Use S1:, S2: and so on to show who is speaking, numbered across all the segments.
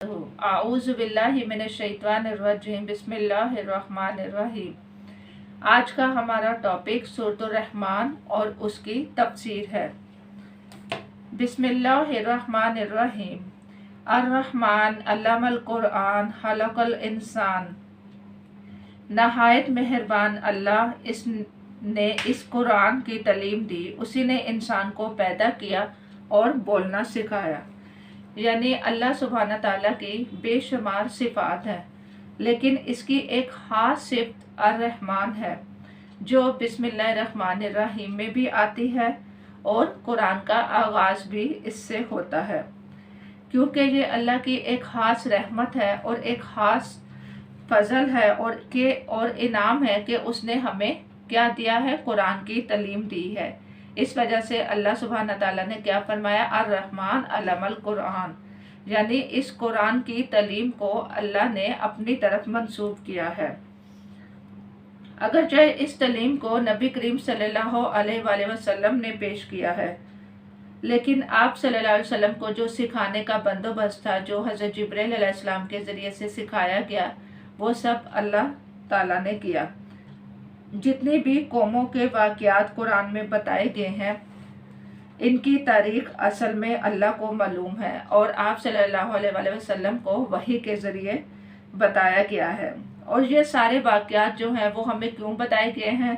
S1: आऊज़ु बिल्लाहि मिनश शैतानिर रजीम बिस्मिल्लाहिर रहमानिर रहीम। आज का हमारा टॉपिक सूरतुर रहमान और उसकी तफसीर है। बिस्मिल्लाहिर रहमानिर रहीम। अर्रहमान अल्लमल कुरआन खलक़ल इंसान। नहायत मेहरबान अल्लाह इसने इस कुरान की तालीम दी, उसी ने इंसान को पैदा किया और बोलना सिखाया। यानी अल्लाह सुब्हाना ताला की बेशुमार सिफ़ात है, लेकिन इसकी एक ख़ास सिफ़त अर्रहमान है जो बिस्मिल्लाहिर्रहमानिर्रहीम में भी आती है और कुरान का आगाज़ भी इससे होता है, क्योंकि ये अल्लाह की एक ख़ास रहमत है और एक ख़ास फजल है और इनाम है कि उसने हमें क्या दिया है, कुरान की तालीम दी है। इस वजह से अल्लाह सुब्हाना ताला ने क्या फरमाया, अर्रहमान अल्लमल कुरान, यानी इस कुरान की तालीम को अल्लाह ने अपनी तरफ मंसूब किया है। अगरचे इस तालीम को नबी करीम सल्लल्लाहु अलैहि वसल्लम ने पेश किया है, लेकिन आप सल्लल्लाहु अलैहि वसल्लम को जो सिखाने का बंदोबस्त था, जो हज़रत जिब्रील अलैहिस्सलाम के ज़रिए से सिखाया गया, वो सब अल्लाह ताला ने किया। जितनी भी कौमों के वाक़यात कुरान में बताए गए हैं, इनकी तारीख़ असल में अल्लाह को मालूम है और आप सल्लल्लाहु अलैहि वसल्लम को वही के ज़रिए बताया गया है। और ये सारे वाक़यात जो हैं वो हमें क्यों बताए गए हैं,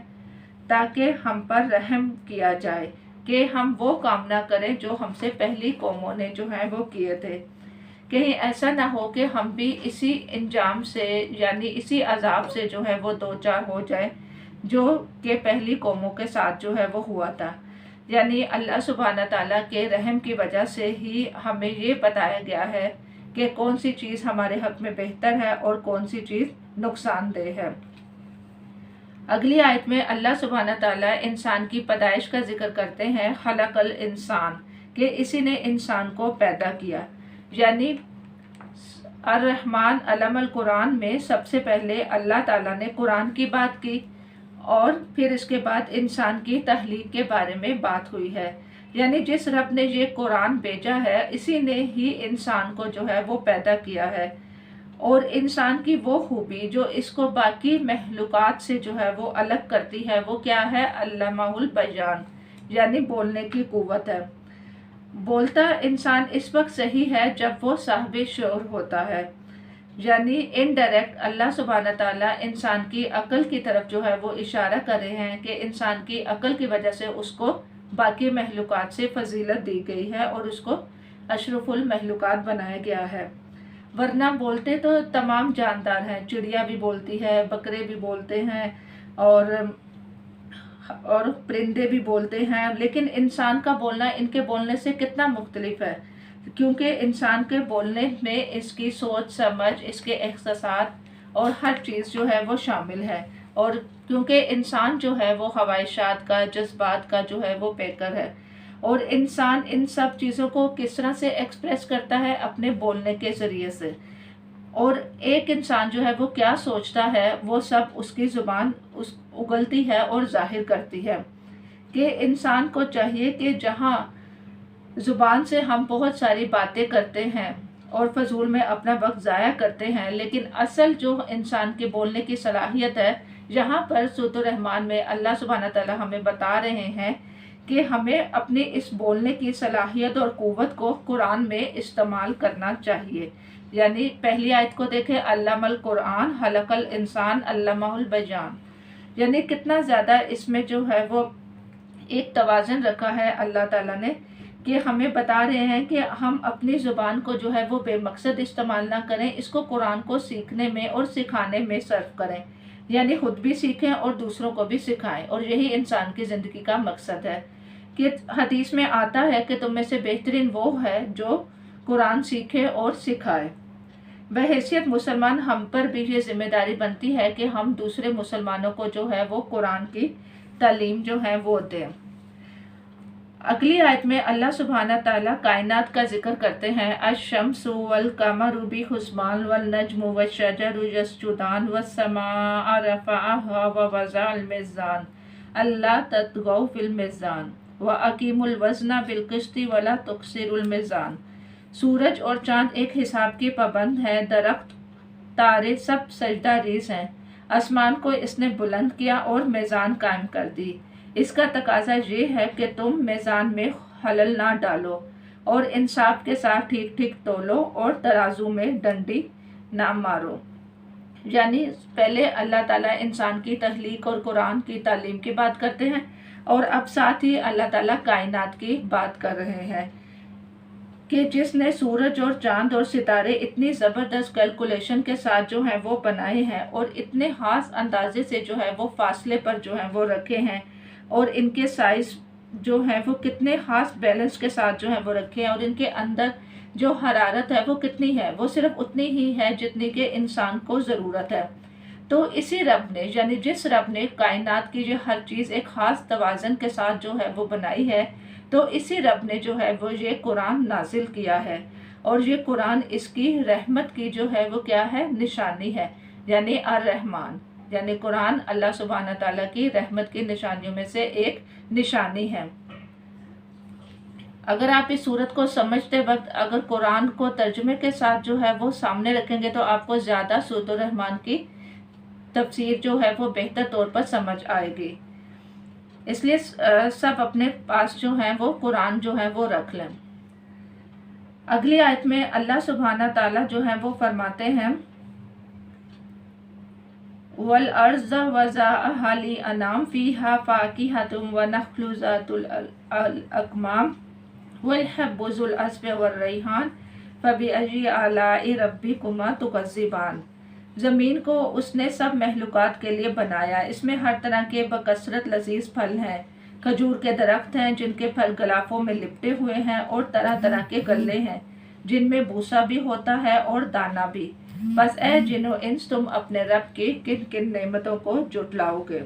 S1: ताकि हम पर रहम किया जाए कि हम वो काम ना करें जो हमसे पहली कौमों ने जो है वो किए थे। कहीं ऐसा ना हो कि हम भी इसी इंजाम से यानी इसी अजाब से जो है वो दो चार हो जाए जो कि पहली कौमों के साथ जो है वो हुआ था। यानी अल्लाह सुब्हाना ताला के रहम की वजह से ही हमें ये बताया गया है कि कौन सी चीज़ हमारे हक़ में बेहतर है और कौन सी चीज़ नुकसानदेह है। अगली आयत में अल्लाह सुब्हाना ताला इंसान की पैदाइश का जिक्र करते हैं, खलक़ल इंसान, कि इसी ने इंसान को पैदा किया। यानी अर्रहमान अल्लमल कुरान में सबसे पहले अल्लाह ताला ने कुरान की बात की और फिर इसके बाद इंसान की तख्लीक के बारे में बात हुई है। यानी जिस रब ने ये कुरान भेजा है, इसी ने ही इंसान को जो है वो पैदा किया है। और इंसान की वो खूबी जो इसको बाकी महलूकात से जो है वो अलग करती है, वो क्या है, अल्लमाहुल बयान, यानी बोलने की कुव्वत है। बोलता इंसान इस वक्त सही है जब वो साहिब शऊर होता है। यानी इनडायरेक्ट अल्लाह सुब्हाना ताला इंसान की अक्ल की तरफ जो है वो इशारा कर रहे हैं कि इंसान की अक्ल की वजह से उसको बाकी महलूकात से फजीलत दी गई है और उसको अशरफुल महलूकात बनाया गया है। वरना बोलते तो तमाम जानदार हैं, चिड़िया भी बोलती है, बकरे भी बोलते हैं और परिंदे भी बोलते हैं, लेकिन इंसान का बोलना इनके बोलने से कितना मुख्तलिफ है, क्योंकि इंसान के बोलने में इसकी सोच समझ, इसके एहसास और हर चीज़ जो है वो शामिल है। और क्योंकि इंसान जो है वो ख्वाहिशात का, जज्बात का जो है वो पैकर है, और इंसान इन सब चीज़ों को किस तरह से एक्सप्रेस करता है, अपने बोलने के ज़रिए से। और एक इंसान जो है वो क्या soचता है, वो सब उसकी ज़ुबान उगलती है और जाहिर करती है। कि इंसान को चाहिए कि जहाँ ज़ुबान से हम बहुत सारी बातें करते हैं और फजूल में अपना वक्त ज़ाया करते हैं, लेकिन असल जो इंसान के बोलने की सलाहियत है, यहाँ पर सूरतुर रहमान में अल्लाह सुब्हाना ताला हमें बता रहे हैं कि हमें अपनी इस बोलने की सलाहियत और क़ुव्वत को कुरान में इस्तेमाल करना चाहिए। यानी पहली आयत को देखें, अल्लमल कुरान खलक़ल इंसान अल्लमाहुल बयान, यानी कितना ज़्यादा इसमें जो है वो एक तवाज़ुन रखा है अल्लाह ताला ने, कि हमें बता रहे हैं कि हम अपनी ज़ुबान को जो है वो बेमकसद इस्तेमाल ना करें, इसको कुरान को सीखने में और सिखाने में सर्फ करें। यानी खुद भी सीखें और दूसरों को भी सिखाएं, और यही इंसान की ज़िंदगी का मकसद है। कि हदीस में आता है कि तुम में से बेहतरीन वो है जो कुरान सीखे और सिखाए। बहैसियत मुसलमान हम पर भी ये जिम्मेदारी बनती है कि हम दूसरे मुसलमानों को जो है वो कुरान की तालीम जो है वो दें। अगली आयत में अल्लाह सुब्हाना ताला कायनात का जिक्र करते हैं, अश-शम्सु वल कमरु बिहुस्बान वल नजमु वश-शजरु यस्जुदान वस-समाअ रफ़अहा व वज़अल मीज़ान अल्ला ततगौ फिल मीज़ान व अकीमुल वज़ना बिल क़िस्ति वला तुक़सिरुल मीज़ान सूरज और चांद एक हिसाब के पाबंद है, दरख्त तारे सब सजदा रेज हैं। आसमान को इसने बुलंद किया और मीज़ान कायम कर दी। इसका तकाजा ये है कि तुम मीज़ान में खलल ना डालो और इंसाफ के साथ ठीक ठीक तोलो और तराजू में डंडी ना मारो। यानी पहले अल्लाह ताला इंसान की तख्लीक और कुरान की तालीम की बात करते हैं और अब साथ ही अल्लाह ताला कायनात की बात कर रहे हैं कि जिसने सूरज और चांद और सितारे इतनी ज़बरदस्त कैलकुलेशन के साथ जो है वो बनाए हैं और इतने खास अंदाजे से जो है वो फासले पर जो है वो रखे हैं और इनके साइज जो है वो कितने खास बैलेंस के साथ जो है वो रखे हैं और इनके अंदर जो हरारत है वो कितनी है, वो सिर्फ उतनी ही है जितनी कि इंसान को ज़रूरत है। तो इसी रब ने, यानी जिस रब ने कायनात की जो हर चीज़ एक ख़ास तवाज़न के साथ जो है वो बनाई है, तो इसी रब ने जो है वो ये कुरान नाजिल किया है और ये कुरान इसकी रहमत की जो है वो क्या है, निशानी है, यानी अर्रहमान, यानी कुरान अल्लाह सुब्हानहू तआला की रहमत की निशानियों में से एक निशानी है। अगर आप इस सूरत को समझते वक्त अगर कुरान को तर्जुमे के साथ जो है वो सामने रखेंगे तो आपको ज़्यादा सूरत रहमान की तफसीर जो है वो बेहतर तौर पर समझ आएगी। इसलिए सब अपने पास जो है वो कुरान जो है वो रख लें। अगली आयत में अल्लाह सुब्हानहू तआला जो है वो फरमाते हैं, वल अर्ज़ वज़अहा लि अनाम फ़ीहा फ़ाकिहतुन व नख़्लु ज़ातुल अकमाम वल हब्बु ज़ुल अस्फ़ वर रैहान फ़बिअय्यि आलाइ रब्बिकुमा तुकज़्ज़िबान। ज़मीन को उसने सब महलूकात के लिए बनाया, इसमें हर तरह के बकसरत लजीज फल हैं। खजूर के दरख्त हैं जिनके फल गलाफों में लिपटे हुए हैं और तरह तरह के गल्ले हैं जिनमें भूसा भी होता है और दाना भी। बस ए जिन्नो इंस तुम अपने रब की किन किन नेमतों को जुटलाओगे।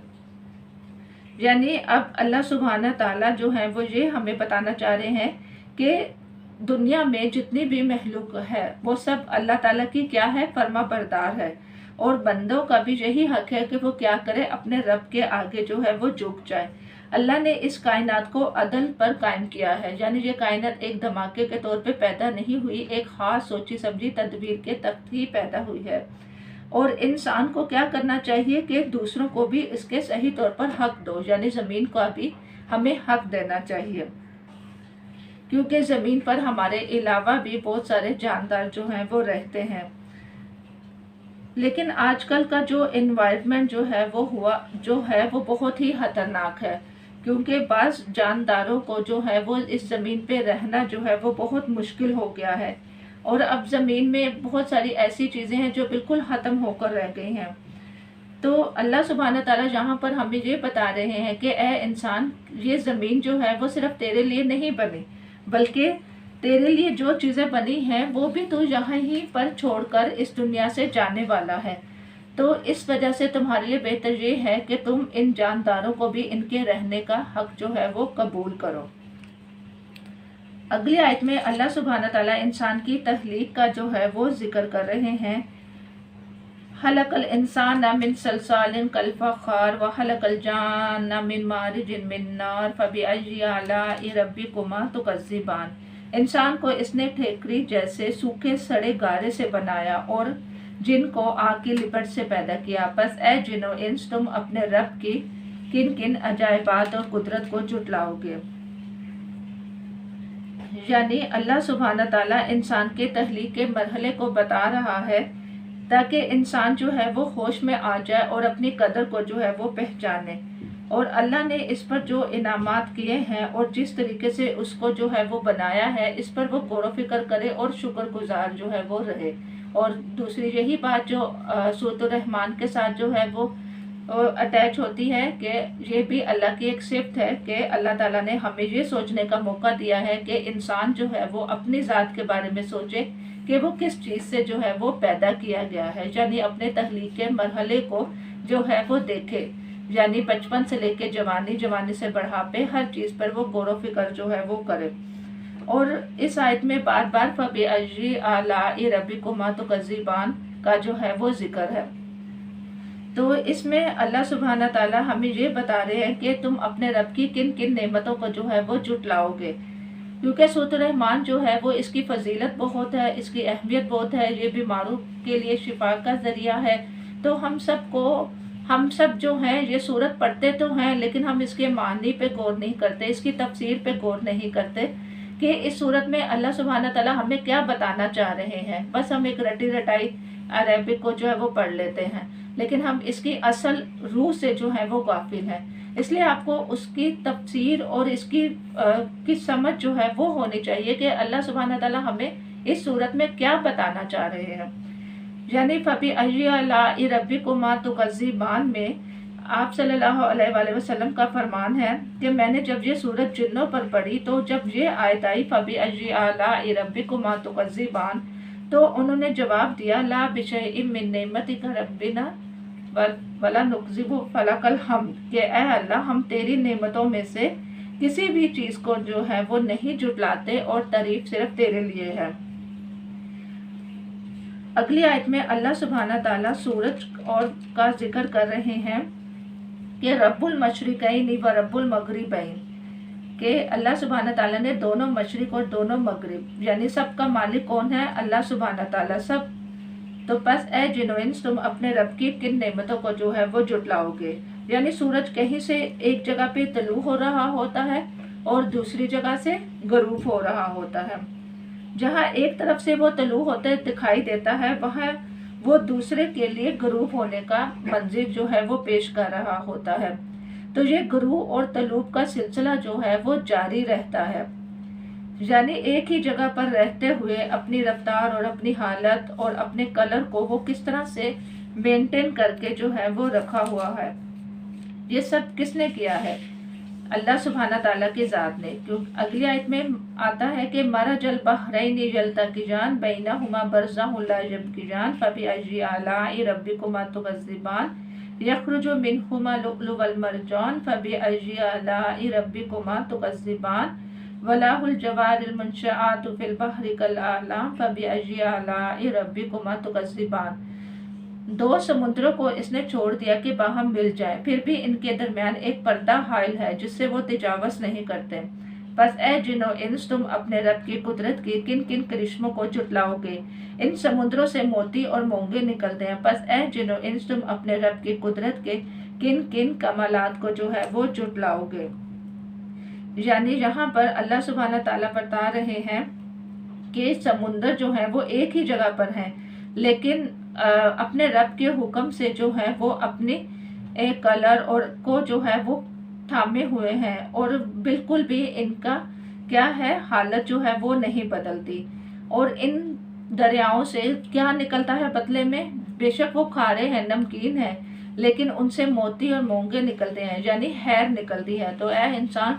S1: यानी अब अल्लाह सुब्हानहू तआला जो है वो ये हमें बताना चाह रहे हैं कि दुनिया में जितनी भी महलूक है वो सब अल्लाह ताला की क्या है, फर्मा बरदार है और बंदों का भी यही हक है कि वो क्या करे, अपने रब के आगे जो है वो झुक जाए। अल्लाह ने इस कायनात को अदल पर कायम किया है, यानी ये कायनात एक धमाके के तौर पे पैदा नहीं हुई, एक खास सोची समझी तदबीर के तख्त ही पैदा हुई है। और इंसान को क्या करना चाहिए कि दूसरों को भी इसके सही तौर पर हक दो, यानी ज़मीन का भी हमें हक देना चाहिए, क्योंकि ज़मीन पर हमारे अलावा भी बहुत सारे जानदार जो हैं वो रहते हैं। लेकिन आजकल का जो एनवायरनमेंट जो है वो बहुत ही ख़तरनाक है, क्योंकि बाज़ जानदारों को जो है वो इस ज़मीन पे रहना जो है वो बहुत मुश्किल हो गया है और अब ज़मीन में बहुत सारी ऐसी चीज़ें हैं जो बिल्कुल ख़त्म होकर रह गई हैं। तो अल्लाह सुब्हानहू तआला यहाँ पर हमें ये बता रहे हैं कि ए इंसान, ये ज़मीन जो है वो सिर्फ तेरे लिए नहीं बनी, बल्कि तेरे लिए जो चीज़ें बनी हैं वो भी तू यहाँ ही पर छोड़कर इस दुनिया से जाने वाला है। तो इस वजह से तुम्हारे लिए बेहतर ये है कि तुम इन जानदारों को भी इनके रहने का हक जो है वो कबूल करो। अगली आयत में अल्लाह सुब्हानहू तआला इंसान की तख्लीक का जो है वो जिक्र कर रहे हैं। खलक़ल इंसान मिन सलसालिन कल फ़ख़्ख़ार व खलक़ल जान्न मिन मारिजिन मिन नार फ़बिअय्यि आलाइ रब्बिकुमा तुकज़्ज़िबान। इंसान को इसने ठेकरी जैसे सूखे सड़े गारे से बनाया और जिन को आग की लिपट से पैदा किया। बस ए जिन्नो इंस तुम अपने रब की किन किन अजायबात और कुदरत को जुटलाओगे। यानी अल्लाह सुब्हानहू तआला इंसान के तख्लीक के मरहले को बता रहा है ताकि इंसान जो है वो होश में आ जाए और अपनी कदर को जो है वो पहचाने और अल्लाह ने इस पर जो इनामात किए हैं और जिस तरीके से उसको जो है वो बनाया है इस पर वो गौर फिक्र करे और शुक्रगुजार जो है वो रहे। और दूसरी यही बात जो सूरत रहमान के साथ जो है वो अटैच होती है कि ये भी अल्लाह की एक सिफ्त है कि अल्लाह ताला ने हमें ये सोचने का मौका दिया है कि इंसान जो है वो अपनी ज़ात के बारे में सोचे कि वो किस चीज़ से जो है वो पैदा किया गया है, यानी अपने तख्लीक के मरहले को जो है वो देखे, यानी बचपन से लेके जवानी, जवानी से बढ़ापे, हर चीज़ पर वो गौर व फिक्र जो है वो करे। और इस आयत में बार बार फ़बिअय्यि आलाइ रब्बिकुमा तुकज़्ज़िबान का जो है वो जिक्र है। तो इसमें अल्लाह सुब्हानहू तआला हमें ये बता रहे हैं कि तुम अपने रब की किन किन नेमतों को जो है वो जुटलाओगे। کیونکہ سورۃ الرحمن جو ہے وہ اس کی فضیلت بہت ہے، اس کی اہمیت بہت ہے، یہ بیماروں کے لیے شفا کا ذریعہ ہے۔ تو ہم سب جو ہیں یہ سورت پڑھتے تو ہیں، لیکن ہم اس کے معنی پہ غور نہیں کرتے، اس کی تفسیر پہ غور نہیں کرتے کہ اس صورت میں اللہ سبحانہ تعالیٰ ہمیں کیا بتانا چاہ رہے ہیں۔ بس ہم ایک رٹی رٹائی عربک کو جو ہے وہ پڑھ لیتے ہیں، لیکن ہم اس کی اصل روح سے جو ہے وہ غافل ہیں۔ اس لیے آپ کو اس کی تفسیر اور اس کی سمجھ جو ہے وہ ہونی چاہیے کہ اللہ سبحانہ تعالیٰ ہمیں اس صورت میں کیا بتانا چاہ رہے ہیں۔ یعنی فَبِأَيِّ آلَاءِ رَبِّكُمَا تُكَذِّبَانِ میں آپ صلی اللہ علیہ وآلہ وسلم کا فرمان ہے کہ میں نے جب یہ سورت جنوں پر پڑھی تو جب یہ آیت آئی فَبِأَيِّ آلَاءِ رَبِّكُمَا تُكَذِّبَانِ تو انہوں نے جواب دیا لا بِشَيْءٍ مِّن نِعْمَتِكَ رَبِّنَا وَلَا نُكَذِّبُ فَلَكَ الْحَمْدُ کہ اے اللہ ہم تیری نعمتوں میں سے کسی بھی چیز کو جو ہے وہ نہیں جھٹلاتے اور تعریف صرف تیرے لیے ہے۔ اگلی آیت میں اللہ سبحانہ تعالیٰ سورج اور کا ذکر کر رہے ہیں کہ رب المشرقین و رب المغربین، کہ اللہ سبحانہ تعالیٰ نے دونوں مشرق اور دونوں مغرب یعنی سب کا مالک کون ہے؟ اللہ سبحانہ تعالیٰ سب۔ تو پس اے جن و انس تم اپنے رب کی کن نعمتوں کو جو ہے وہ جھٹلاؤ گے؟ یعنی سورج کہیں سے ایک جگہ پہ طلوع ہو رہا ہوتا ہے اور دوسری جگہ سے غروب ہو رہا ہوتا ہے۔ جہاں ایک طرف سے وہ طلوع ہوتے دکھائی دیتا ہے وہاں وہ دوسرے کے لیے غروب ہونے کا منظر جو ہے وہ پیش کر رہا ہوتا ہے۔ تو یہ غروب اور طلوع کا سلسلہ جو ہے وہ جاری رہتا ہے، یعنی ایک ہی جگہ پر رہتے ہوئے اپنی رفتار اور اپنی حالت اور اپنے کلر کو وہ کس طرح سے مینٹین کر کے جو ہے وہ رکھا ہوا ہے۔ یہ سب کس نے کیا ہے؟ اللہ سبحانہ تعالیٰ کی ذات نے۔ کیونکہ اگلی آیت میں آتا ہے کہ مرج البحرین یلتقیان بینہما برزخ لا یبغیان فبأی آلاء ربکما تکذبان یخرج منہما اللؤلؤ والمرجان فبأی آلاء ربکما تکذبان ولاہ الجوار المنشآت فی البحر کالأعلام فبأی آلاء ربکما تکذبان۔ دو سمندروں کو اس نے چھوڑ دیا کہ باہم مل جائیں، پھر بھی ان کے درمیان ایک پردہ حائل ہے جس سے وہ تجاوز نہیں کرتے۔ بس اے جن و انس تم اپنے رب کی قدرت کی کن کن کرشموں کو جھٹلاؤ گے؟ ان سمندروں سے موتی اور مونگے نکلتے ہیں۔ بس اے جن و انس تم اپنے رب کی قدرت کے کن کن کمالات کو جو ہے وہ جھٹلاؤ گے؟ یعنی یہاں پر اللہ سبحانہ تعالیٰ بتا رہے ہیں کہ سمندر جو ہے وہ ایک ہی جگہ پر ہیں، لیکن اپنے رب کے حکم سے جو ہے وہ اپنی کلر اور کو جو ہے وہ تھامے ہوئے ہیں اور بالکل بھی ان کا کیا ہے حالت جو ہے وہ نہیں بدلتی۔ اور ان دریاؤں سے کیا نکلتا ہے بدلے میں؟ بے شک وہ کھارے ہیں، نمکین ہیں، لیکن ان سے موتی اور مونگے نکلتے ہیں، یعنی ہیر نکلتی ہے۔ تو اے انسان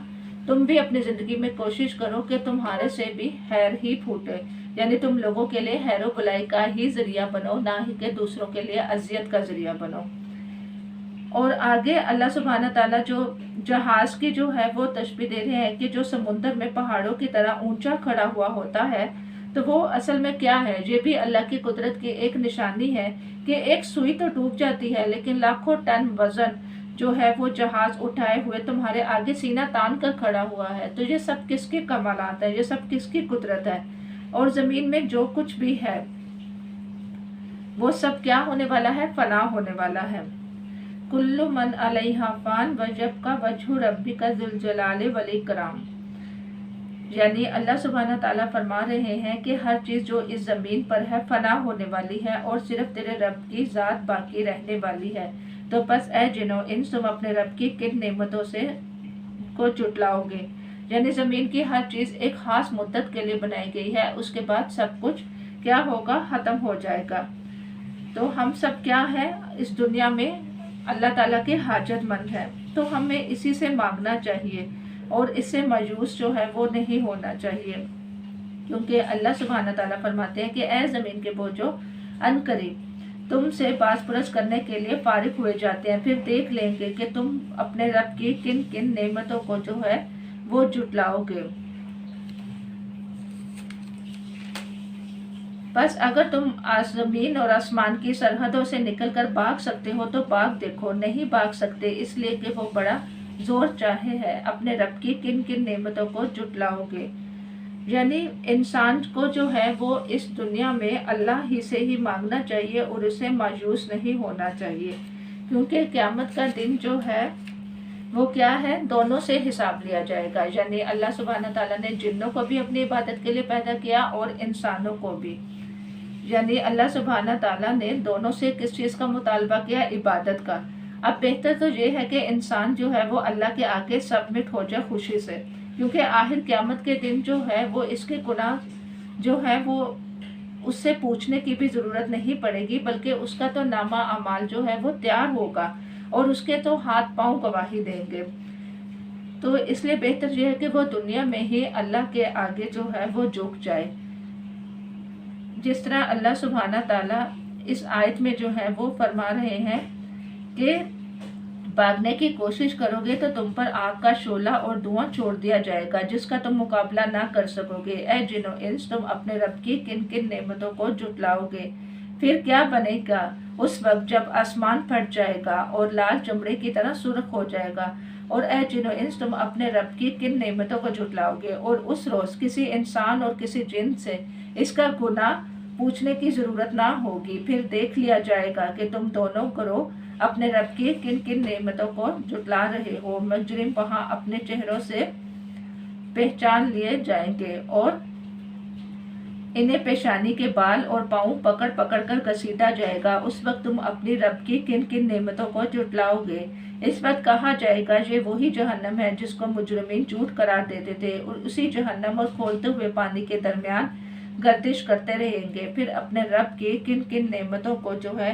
S1: تم بھی اپنی زندگی میں کوشش کرو کہ تمہارے سے بھی ہیر ہی پھوٹے، یعنی تم لوگوں کے لیے خیر و بلائی کا ہی ذریعہ بنو، نہ ہی کہ دوسروں کے لیے اذیت کا ذریعہ بنو۔ اور آگے اللہ سبحانہ تعالیٰ جو جہاز کی جو ہے وہ تشبیہ دے رہے ہیں کہ جو سمندر میں پہاڑوں کی طرح اونچا کھڑا ہوا ہوتا ہے، تو وہ اصل میں کیا ہے؟ یہ بھی اللہ کی قدرت کی ایک نشانی ہے کہ ایک سوئی تو ڈوب جاتی ہے لیکن لاکھوں ٹن وزن جو ہے وہ جہاز اٹھائے ہوئے تمہارے آگے سینہ تان کر کھڑا ہوا ہے۔ تو یہ سب کس کے کمالات ہیں؟ یہ سب کس کی قدرت ہے؟ اور زمین میں جو کچھ بھی ہے وہ سب کیا ہونے والا ہے؟ فنا ہونے والا ہے۔ کل من علیہا فان ویبقی وجہ ربک ذو الجلال والاکرام، یعنی اللہ سبحانہ تعالیٰ فرما رہے ہیں کہ ہر چیز جو اس زمین پر ہے فنا ہونے والی ہے اور صرف تیرے رب کی ذات باقی رہنے والی ہے۔ تو پس اے جن و انس تم اپنے رب کی کن نعمتوں سے کو جھٹلاؤ گے؟ یعنی زمین کی ہر چیز ایک خاص مدت کے لیے بنائی گئی ہے، اس کے بعد سب کچھ کیا ہوگا؟ ختم ہو جائے گا۔ تو ہم سب کیا ہے اس دنیا میں؟ اللہ تعالیٰ کے حاجت مند ہے، تو ہمیں اسی سے مانگنا چاہیے اور اس سے مایوس جو ہے وہ نہیں ہونا چاہیے، کیونکہ اللہ سبحانہ تعالیٰ فرماتے ہیں کہ اے زمین کے بوجھو ان قریب تم سے باز پرس کرنے کے لیے فارغ ہوئے جاتے ہیں، پھر دیکھ لیں گے کہ تم اپنے رب کی کن کن نعمتوں کو جو ہے وہ جھٹلاؤ گے۔ بس اگر تم زمین اور آسمان کی سرحدوں سے نکل کر بھاگ سکتے ہو تو بھاگ دیکھو، نہیں بھاگ سکتے اس لیے کہ وہ بڑا زور چاہے ہے، اپنے رب کی کن کن نعمتوں کو جھٹلاؤ گے۔ یعنی انسان کو جو ہے وہ اس دنیا میں اللہ ہی سے ہی مانگنا چاہیے اور اسے مایوس نہیں ہونا چاہیے، کیونکہ قیامت کا دن جو ہے وہ کیا ہے، دونوں سے حساب لیا جائے گا۔ یعنی اللہ سبحانہ تعالیٰ نے جنوں کو بھی اپنی عبادت کے لیے پیدا کیا اور انسانوں کو بھی، یعنی اللہ سبحانہ تعالیٰ نے دونوں سے کس چیز کا مطالبہ کیا، عبادت کا۔ اب بہتر تو یہ ہے کہ انسان جو ہے وہ اللہ کے آگے سبمٹ ہو جائے خوشی سے، کیونکہ آخر قیامت کے دن جو ہے وہ اس کے گناہ جو ہے وہ اس سے پوچھنے کی بھی ضرورت نہیں پڑے گی، بلکہ اس کا تو نامہ اعمال جو ہے وہ تیار ہوگا اور اس کے تو ہاتھ پاؤں گواہی دیں گے۔ تو اس لیے بہتر یہ ہے کہ وہ دنیا میں ہی اللہ کے آگے جو ہے وہ جھک جائے، جس طرح اللہ سبحانہ تعالیٰ اس آیت میں جو ہے وہ فرما رہے ہیں کہ بھاگنے کی کوشش کرو گے تو تم پر آگ کا شعلہ اور دھواں چھوڑ دیا جائے گا جس کا تم مقابلہ نہ کر سکو گے۔ اے جن و انس، تم اپنے رب کی کن کن نعمتوں کو جھٹلاؤ گے؟ پھر کیا بنے گا اس وقت جب آسمان پھٹ جائے گا اور لال چمڑے کی طرح سرخ ہو جائے گا؟ اور اے جن و انس، تم اپنے رب کی کن نعمتوں کو جھٹلاؤ گے؟ اور اس روز کسی انسان اور کسی جن سے اس کا گناہ پوچھنے کی ضرورت نہ ہوگی۔ پھر دیکھ لیا جائے گا کہ تم دونوں گروہ اپنے رب کی کن کن نعمتوں کو جھٹلا رہے ہو۔ مجرم وہاں اپنے چہروں سے پہچان لیے جائیں گے اور انہیں پیشانی کے بال اور پاؤں پکڑ پکڑ کر گھسیٹا جائے گا۔ اس وقت تم اپنی رب کی کن کن نعمتوں کو جھٹلاؤ گے؟ اس وقت کہا جائے گا یہ وہی جہنم ہے جس کو مجرمین جھوٹ قرار دیتے تھے، اور اسی جہنم اور کھولتے ہوئے پانی کے درمیان گردش کرتے رہیں گے، پھر اپنے رب کی کن کن نعمتوں کو جو ہے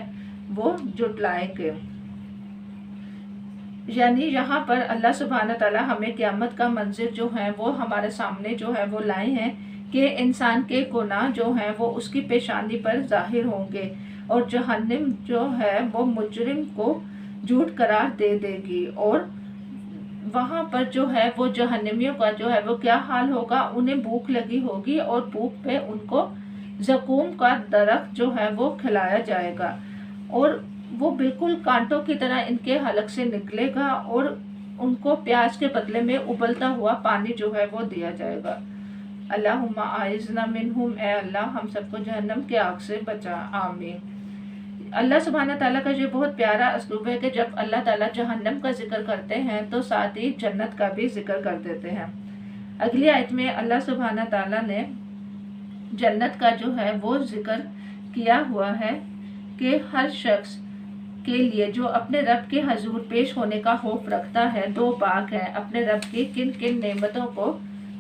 S1: وہ جھٹلائیں گے۔ یعنی یہاں پر اللہ سبحانہ تعالیٰ ہمیں قیامت کا منظر جو ہے وہ ہمارے سامنے جو ہے وہ لائے ہیں کہ انسان کے گناہ جو ہیں وہ اس کی پیشانی پر ظاہر ہوں گے، اور جہنم جو ہے وہ مجرم کو جھوٹ قرار دے دے گی، اور وہاں پر جو ہے وہ جہنمیوں کا جو ہے وہ کیا حال ہوگا، انہیں بھوک لگی ہوگی اور بھوک پہ ان کو زقوم کا درخت جو ہے وہ کھلایا جائے گا، اور وہ بالکل کانٹوں کی طرح ان کے حلق سے نکلے گا، اور ان کو پیاز کے بدلے میں ابلتا ہوا پانی جو ہے وہ دیا جائے گا۔ اللہم اعذنا منہم، اے اللہ ہم سب کو جہنم کے آگ سے بچا، آمین۔ اللہ سبحانہ تعالیٰ کا یہ بہت پیارا اسلوب ہے کہ جب اللہ تعالیٰ جہنم کا ذکر کرتے ہیں تو ساتھ ہی جنت کا بھی ذکر کر دیتے ہیں۔ اگلی آیت میں اللہ سبحانہ تعالیٰ نے جنت کا جو ہے وہ ذکر کیا ہوا ہے کہ ہر شخص کے لیے جو اپنے رب کے حضور پیش ہونے کا خوف رکھتا ہے دو باغ ہیں، اپنے رب کی کن کن نعمتوں کو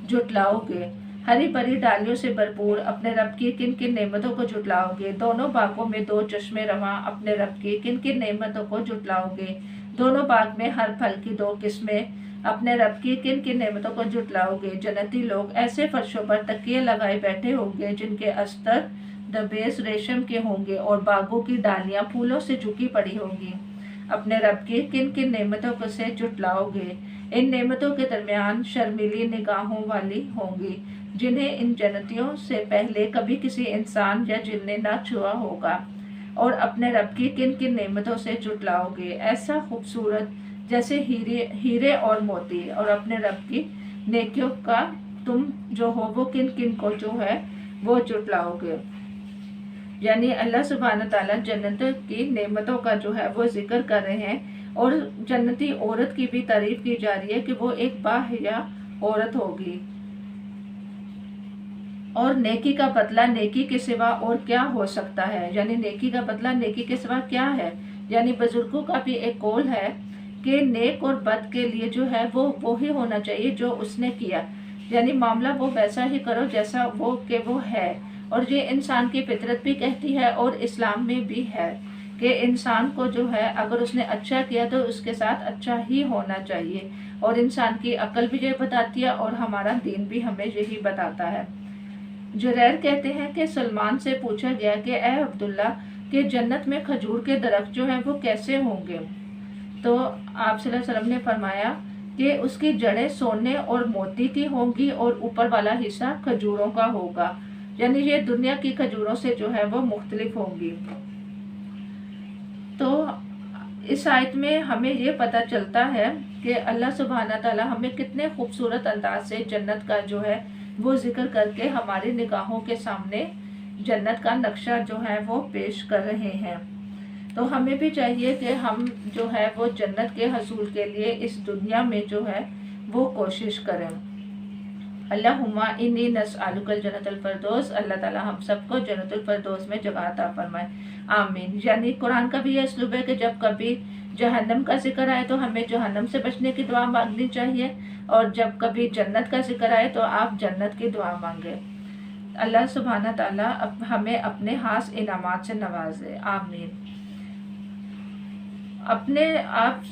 S1: جھٹلاؤ گے؟ ہری بھری ڈالیوں سے بھرپور اپنے رب کی کن کن نعمتوں کو جھٹلاؤ گے؟ دونوں باغوں میں دو چشمے رواں اپنے رب کی کن کن نعمتوں کو جھٹلاؤ گے؟ دونوں باغ میں ہر پھل کی دو قسمیں اپنے رب کی کن کن نعمتوں کو جھٹلاؤ گے؟ جنتی لوگ ایسے فرشوں پر تکیے لگائے بیٹھے ہوں گے جن کے استر دبیز ریشم کے ہوں گے، اور باغوں کی ڈالیاں پھولوں سے جھکی پڑی ہوں گی۔ اپنے رب کی کن کن نعمتوں کو سے جھٹلاؤ گے؟ ان نعمتوں کے درمیان شرمیلی نگاہوں والی ہوں گی جنہیں ان جنتیوں سے پہلے کبھی کسی انسان یا جن نے نہ چھوا ہوگا۔ اور اپنے رب کی کن کن نعمتوں سے جھٹلاؤ گے؟ ایسا خوبصورت جیسے ہیرے اور موتی، اور اپنے رب کی نیکیوں کا تم جو ہو وہ کن کن کو جو ہے وہ جھٹلاؤ گے؟ یعنی اللہ سبحانہ تعالیٰ جنت کی نعمتوں کا جو ہے وہ ذکر کر رہے ہیں، اور جنتی عورت کی بھی تعریف کی جا رہی ہے کہ وہ ایک باحیا عورت ہوگی، اور نیکی کا بدلہ نیکی کے سوا اور کیا ہو سکتا ہے؟ یعنی نیکی کا بدلہ نیکی کے سوا کیا ہے؟ یعنی بزرگوں کا بھی ایک قول ہے کہ نیک اور بد کے لیے جو ہے وہ وہی ہونا چاہیے جو اس نے کیا، یعنی معاملہ وہ ویسا ہی کرو جیسا وہ کہ وہ ہے، اور یہ انسان کی فطرت بھی کہتی ہے اور اسلام میں بھی ہے کہ انسان کو جو ہے اگر اس نے اچھا کیا تو اس کے ساتھ اچھا ہی ہونا چاہیے، اور انسان کی عقل بھی یہ بتاتی ہے اور ہمارا دین بھی ہمیں یہی بتاتا ہے۔ جریر کہتے ہیں کہ سلمان سے پوچھا گیا کہ اے عبداللہ کہ جنت میں کھجور کے درخت جو ہیں وہ کیسے ہوں گے؟ تو آپ صلی اللہ علیہ وسلم نے فرمایا کہ اس کی جڑیں سونے اور موتی کی ہوں گی اور اوپر والا حصہ کھجوروں کا ہوگا، یعنی یہ دنیا کی کھجوروں سے جو ہے وہ مختلف ہوں گی۔ تو اس آیت میں ہمیں یہ پتہ چلتا ہے کہ اللہ سبحانہ تعالیٰ ہمیں کتنے خوبصورت انداز سے جنت کا جو ہے वो जिक्र करके हमारी निगाहों के सामने जन्नत का नक्शा जो है वो पेश कर रहे हैं। तो हमें भी चाहिए कि हम जो है वो जन्नत के हसूल के लिए इस दुनिया में जो है वो कोशिश करें। अल्लाहुम्मा इन्नी नस्अलुकल जन्नतुल फिरदौस, अल्लाह ताला हम सबको जन्नतुल फिरदौस में जगह अता फरमाए, आमीन। यानी कुरान का भी यह असलूब है कि जब कभी जहन्नम का जिक्र आए तो हमें जहन्नम से बचने की दुआ मांगनी चाहिए, और जब कभी जन्नत का जिक्र आए तो आप जन्नत की दुआ मांगे। अल्लाह सुब्हाना ताला हमें अपने खास इनामात से नवाजे, आमीन। अपने आप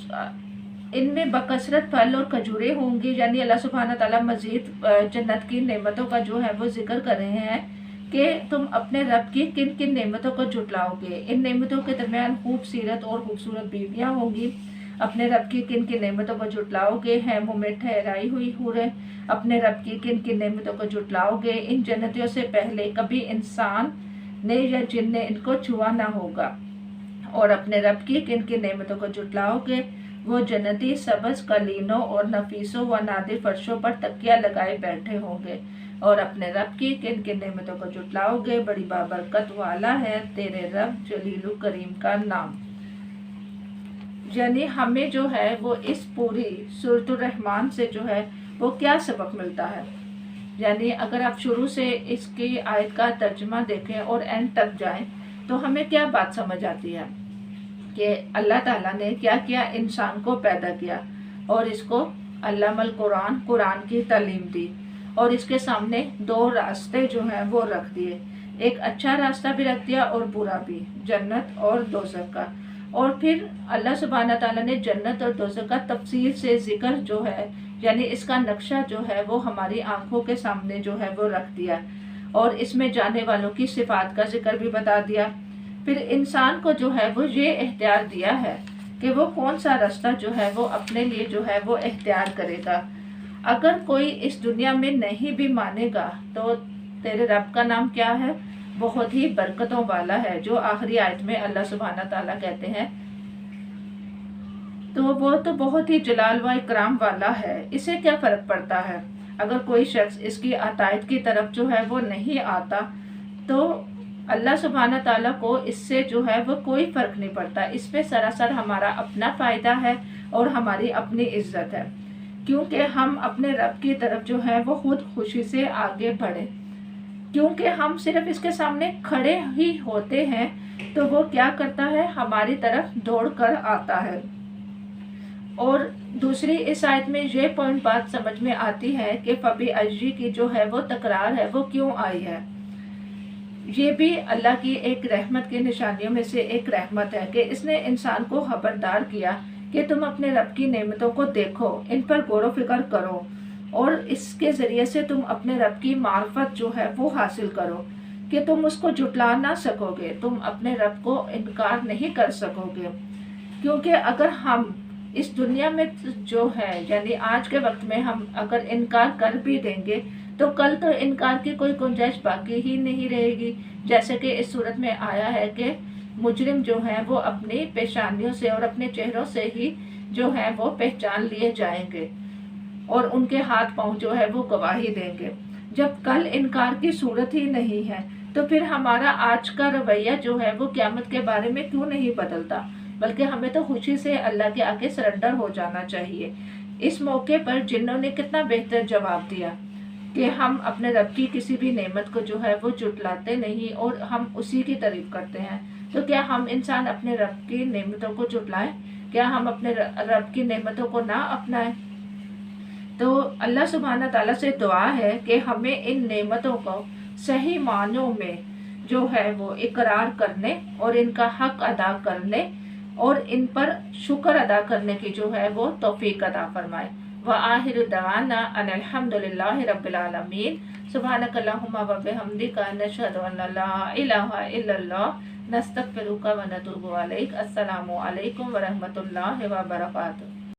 S1: इनमें बकसरत फल और खजूरें होंगी, यानी अल्लाह सुब्हाना ताला मजीद जन्नत की नेमतों का जो है वो जिक्र कर रहे हैं कि तुम अपने रब की किन किन नेमतों को जुटलाओगे। इन नेमतों के दरमियान खूबसूरत और खूबसूरत बीवियाँ होंगी। अपने रब की किन किन नेमतों को जुटलाओगे, हैं मुँह में ठहराई हुई हूरें। अपने रब की किन किन नेमतों को जुटलाओगे, इन जन्नतियों से पहले कभी इंसान ने या जिन ने इनको छुआ ना होगा। और अपने रब की किन किन नेमतों को जुटलाओगे, वो जन्नती सबज कलीनों और नफीसों व नादिर फर्शों पर तकिया लगाए बैठे होंगे। और अपने रब की किन किन नेमतों को जुटलाओगे, बड़ी बाबरकत वाला है तेरे रब जलीलु करीम का नाम। यानी हमें जो है वो इस पूरी सूरतुर रहमान से जो है वो क्या सबक मिलता है। यानी अगर आप शुरू से इसकी आयत का तर्जुमा देखें और एंड तक जाएं तो हमें क्या बात समझ आती है कि अल्लाह ताला ने क्या क्या इंसान को पैदा किया और इसको अल्लामल कुरान, कुरान की तालीम दी, और इसके सामने दो रास्ते जो हैं वो रख दिए। एक अच्छा रास्ता भी रख दिया और बुरा भी, जन्नत और दोज़ख का। और फिर अल्लाह सुब्हाना ताला ने जन्नत और दोज़ख का तफसील से जिक्र जो है, यानी इसका नक्शा जो है वो हमारी आंखों के सामने जो है वो रख दिया, और इसमें जाने वालों की सिफात का जिक्र भी बता दिया। फिर इंसान को जो है वो ये इख्तियार दिया है कि वो कौन सा रास्ता जो है वो अपने लिए जो है वो इख्तियार करेगा। अगर कोई इस दुनिया में नहीं भी मानेगा तो तेरे रब का नाम क्या है, बहुत ही बरकतों वाला है, जो आखिरी आयत में अल्लाह सुब्हाना ताला कहते हैं। तो वो तो बहुत ही जलाल व इकराम वाला है। इससे क्या फ़र्क पड़ता है अगर कोई शख्स इसकी अतायत की तरफ जो है वो नहीं आता, तो अल्लाह सुब्हाना ताला को इससे जो है वो कोई फ़र्क नहीं पड़ता। इस पे सरासर हमारा अपना फ़ायदा है और हमारी अपनी इज्जत है, क्योंकि हम अपने रब की तरफ जो है वो खुद खुशी से आगे बढ़े। क्योंकि हम सिर्फ इसके सामने खड़े ही होते हैं तो वो क्या करता है, हमारी तरफ दौड़ कर आता है। और दूसरी इस आयत में ये पॉइंट बात समझ में आती है कि फबी अजी की जो है वो तकरार है वो क्यों आई है। ये भी अल्लाह की एक रहमत की निशानियों में से एक रहमत है कि इसने इंसान को खबरदार किया कि तुम अपने रब की नेमतों को देखो, इन पर गौर व फिक्र करो, और इसके ज़रिए से तुम अपने रब की मार्फत जो है वो हासिल करो कि तुम उसको जुटला ना सकोगे, तुम अपने रब को इनकार नहीं कर सकोगे। क्योंकि अगर हम इस दुनिया में जो है, यानी आज के वक्त में हम अगर इनकार कर भी देंगे तो कल तो इनकार की कोई गुंजाइश बाकी ही नहीं रहेगी। जैसे कि इस सूरत में आया है कि मुजरिम जो है वो अपनी पेशानियों से और अपने चेहरों से ही जो है वो पहचान लिए जाएंगे, और उनके हाथ पांव जो है वो गवाही देंगे। जब कल इनकार की सूरत ही नहीं है तो फिर हमारा आज का रवैया जो है वो क़यामत के बारे में क्यों नहीं बदलता, बल्कि हमें तो खुशी से अल्लाह के आगे सरेंडर हो जाना चाहिए। इस मौके पर जिन्हों ने कितना बेहतर जवाब दिया कि हम अपने रब की किसी भी नेमत को जो है वो जुटलाते नहीं और हम उसी की तारीफ करते हैं। तो क्या हम इंसान अपने रब की नेमतों को जुटलाएं? क्या हम अपने रब की नेमतों को ना अपनाएं? तो अल्लाह सुब्हाना ताला से दुआ है कि हमें इन नेमतों को सही मानों में जो है वो इकरार करने और इनका हक अदा करने और इन पर शुक्र अदा करने की जो है वो तौफीक अता फरमाए। व आखिर दवाना अनिल हम्दुलिल्लाहि रब्बिल आलमीन। सुब्हानक अल्लाहुम्मा व बिहम्दिका नशहदु अन ला इलाहा इल्लल्लाह नस्तगफिरुका व नतूबु अलैक। अस्सलामु अलैकुम व रहमतुल्लाहि व बरकातुहू।